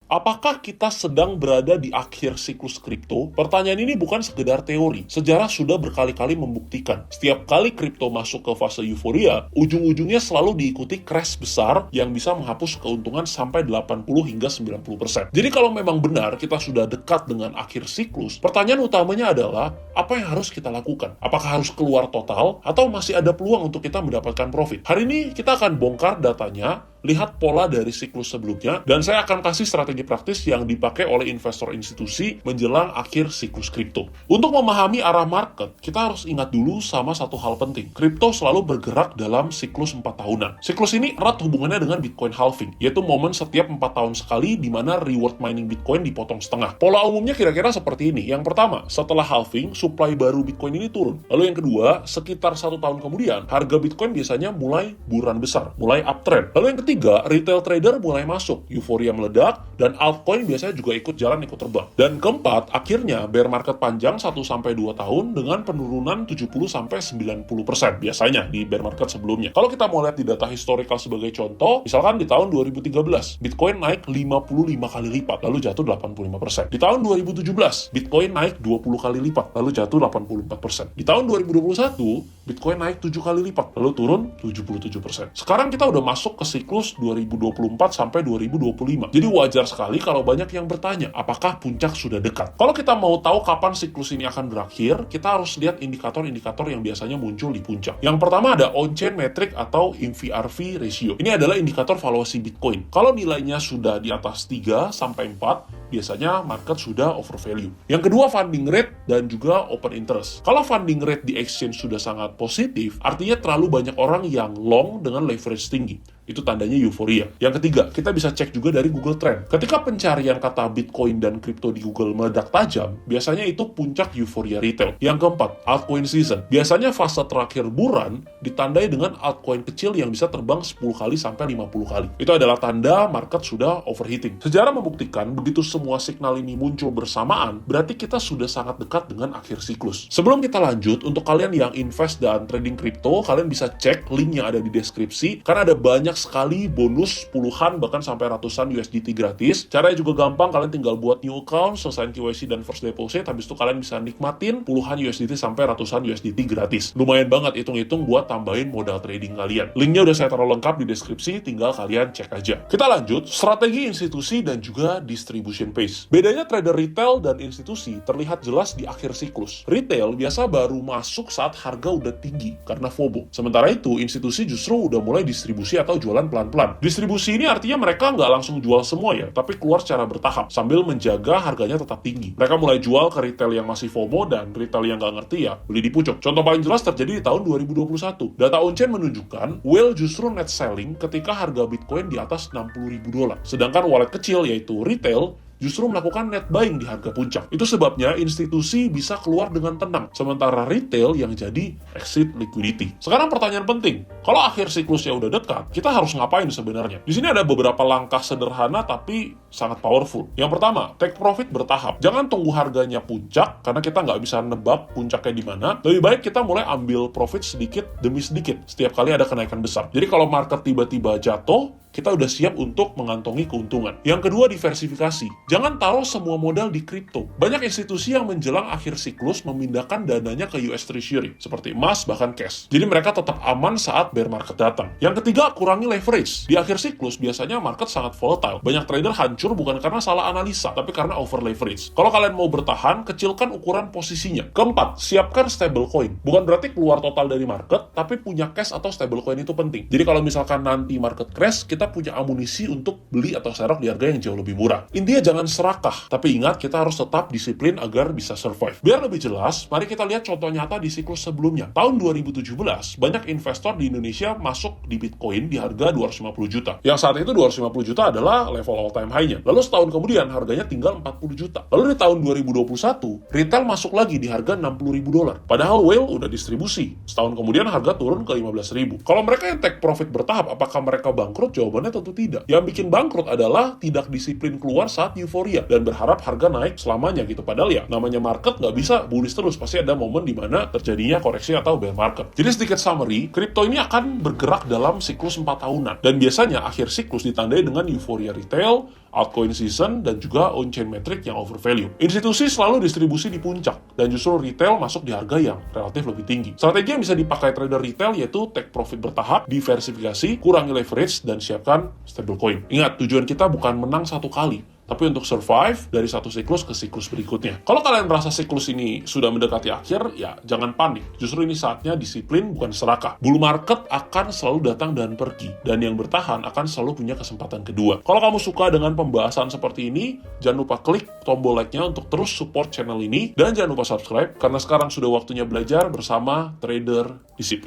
Apakah kita sedang berada di akhir siklus kripto? Pertanyaan ini bukan sekedar teori. Sejarah sudah berkali-kali membuktikan. Setiap kali kripto masuk ke fase euforia, ujung-ujungnya selalu diikuti crash besar yang bisa menghapus keuntungan sampai 80 hingga 90%. Jadi kalau memang benar kita sudah dekat dengan akhir siklus, pertanyaan utamanya adalah, apa yang harus kita lakukan? Apakah harus keluar total atau masih ada peluang untuk kita mendapatkan profit? Hari ini kita akan bongkar datanya, lihat pola dari siklus sebelumnya, dan saya akan kasih strategi praktis yang dipakai oleh investor institusi menjelang akhir siklus kripto. Untuk memahami arah market, kita harus ingat dulu sama satu hal penting. Kripto selalu bergerak dalam siklus 4 tahunan. Siklus ini erat hubungannya dengan Bitcoin halving, yaitu momen setiap 4 tahun sekali di mana reward mining Bitcoin dipotong setengah. Pola umumnya kira-kira seperti ini. Yang pertama, setelah halving, supply baru Bitcoin ini turun. Lalu yang kedua, sekitar 1 tahun kemudian, harga Bitcoin biasanya mulai buruan besar, mulai uptrend. Lalu yang ketiga, retail trader mulai masuk, euforia meledak, dan altcoin biasanya juga ikut jalan, ikut terbang. Dan keempat, akhirnya bear market panjang 1-2 tahun dengan penurunan 70-90% biasanya di bear market sebelumnya. Kalau kita mau lihat di data historical sebagai contoh, misalkan di tahun 2013, Bitcoin naik 55 kali lipat, lalu jatuh 85%. Di tahun 2017, Bitcoin naik 20 kali lipat, lalu jatuh 84%. Di tahun 2021, Bitcoin naik 7 kali lipat, lalu turun 77%. Sekarang kita udah masuk ke siklus 2024 sampai 2025. Jadi wajar sekali kalau banyak yang bertanya, apakah puncak sudah dekat? Kalau kita mau tahu kapan siklus ini akan berakhir, kita harus lihat indikator-indikator yang biasanya muncul di puncak. Yang pertama ada on-chain metric atau MVRV ratio. Ini adalah indikator valuasi Bitcoin. Kalau nilainya sudah di atas 3-4, biasanya market sudah overvalue. Yang kedua, funding rate dan juga open interest. Kalau funding rate di exchange sudah sangat positif, artinya terlalu banyak orang yang long dengan leverage tinggi. Itu tandanya euforia. Yang ketiga, kita bisa cek juga dari Google Trend. Ketika pencarian kata Bitcoin dan kripto di Google meledak tajam, biasanya itu puncak euforia retail. Yang keempat, altcoin season. Biasanya fase terakhir bulan ditandai dengan altcoin kecil yang bisa terbang 10 kali sampai 50 kali. Itu adalah tanda market sudah overheating. Sejarah membuktikan begitu semua signal ini muncul bersamaan, berarti kita sudah sangat dekat dengan akhir siklus. Sebelum kita lanjut, untuk kalian yang invest dan trading kripto, kalian bisa cek link yang ada di deskripsi, karena ada banyak sekali bonus puluhan bahkan sampai ratusan USDT gratis. Caranya juga gampang, kalian tinggal buat new account, selesain KYC dan first deposit, habis itu kalian bisa nikmatin puluhan USDT sampai ratusan USDT gratis. Lumayan banget hitung-hitung buat tambahin modal trading kalian. Linknya udah saya taruh lengkap di deskripsi, tinggal kalian cek aja. Kita lanjut, strategi institusi dan juga distribution pace. Bedanya trader retail dan institusi terlihat jelas di akhir siklus. Retail biasa baru masuk saat harga udah tinggi karena FOMO. Sementara itu, institusi justru udah mulai distribusi atau jualan pelan-pelan. Distribusi ini artinya mereka nggak langsung jual semua ya, tapi keluar secara bertahap sambil menjaga harganya tetap tinggi. Mereka mulai jual ke retail yang masih FOMO dan retail yang nggak ngerti ya beli di pucuk. Contoh paling jelas terjadi di tahun 2021. Data on-chain menunjukkan whale justru net selling ketika harga Bitcoin di atas $60.000. Sedangkan wallet kecil yaitu retail justru melakukan net buying di harga puncak. Itu sebabnya institusi bisa keluar dengan tenang, sementara retail yang jadi exit liquidity. Sekarang pertanyaan penting, kalau akhir siklusnya udah dekat, kita harus ngapain sebenarnya? Di sini ada beberapa langkah sederhana tapi sangat powerful. Yang pertama, take profit bertahap. Jangan tunggu harganya puncak, karena kita nggak bisa nebak puncaknya di mana. Lebih baik kita mulai ambil profit sedikit demi sedikit setiap kali ada kenaikan besar. Jadi kalau market tiba-tiba jatuh, kita udah siap untuk mengantongi keuntungan. Yang kedua, diversifikasi. Jangan taruh semua modal di kripto. Banyak institusi yang menjelang akhir siklus memindahkan dananya ke US Treasury, seperti emas, bahkan cash. Jadi mereka tetap aman saat bear market datang. Yang ketiga, kurangi leverage. Di akhir siklus, biasanya market sangat volatile. Banyak trader hancur bukan karena salah analisa, tapi karena over leverage. Kalau kalian mau bertahan, kecilkan ukuran posisinya. Keempat, siapkan stablecoin. Bukan berarti keluar total dari market, tapi punya cash atau stablecoin itu penting. Jadi kalau misalkan nanti market crash, kita punya amunisi untuk beli atau serok di harga yang jauh lebih murah. Intinya jangan serakah, tapi ingat kita harus tetap disiplin agar bisa survive. Biar lebih jelas, mari kita lihat contoh nyata di siklus sebelumnya. Tahun 2017, banyak investor di Indonesia masuk di Bitcoin di harga 250 juta. Yang saat itu 250 juta adalah level all time high-nya. Lalu setahun kemudian harganya tinggal 40 juta. Lalu di tahun 2021, retail masuk lagi di harga $60.000. Padahal whale udah distribusi. Setahun kemudian harga turun ke 15.000. Kalau mereka yang take profit bertahap, apakah mereka bangkrut? Jawabannya tentu tidak. Yang bikin bangkrut adalah tidak disiplin keluar saat euforia dan berharap harga naik selamanya gitu. Padahal ya namanya market nggak bisa bullish terus, pasti ada momen di mana terjadinya koreksi atau bear market. Jadi sedikit summary, kripto ini akan bergerak dalam siklus 4 tahunan dan biasanya akhir siklus ditandai dengan euforia retail, altcoin season, dan juga on-chain metric yang overvalue. Institusi selalu distribusi di puncak, dan justru retail masuk di harga yang relatif lebih tinggi. Strategi yang bisa dipakai trader retail yaitu take profit bertahap, diversifikasi, kurangi leverage, dan siapkan stablecoin. Ingat, tujuan kita bukan menang satu kali, tapi untuk survive dari satu siklus ke siklus berikutnya. Kalau kalian merasa siklus ini sudah mendekati akhir, ya jangan panik. Justru ini saatnya disiplin, bukan serakah. Bull market akan selalu datang dan pergi, dan yang bertahan akan selalu punya kesempatan kedua. Kalau kamu suka dengan pembahasan seperti ini, jangan lupa klik tombol like-nya untuk terus support channel ini, dan jangan lupa subscribe, karena sekarang sudah waktunya belajar bersama Trader Disiplin.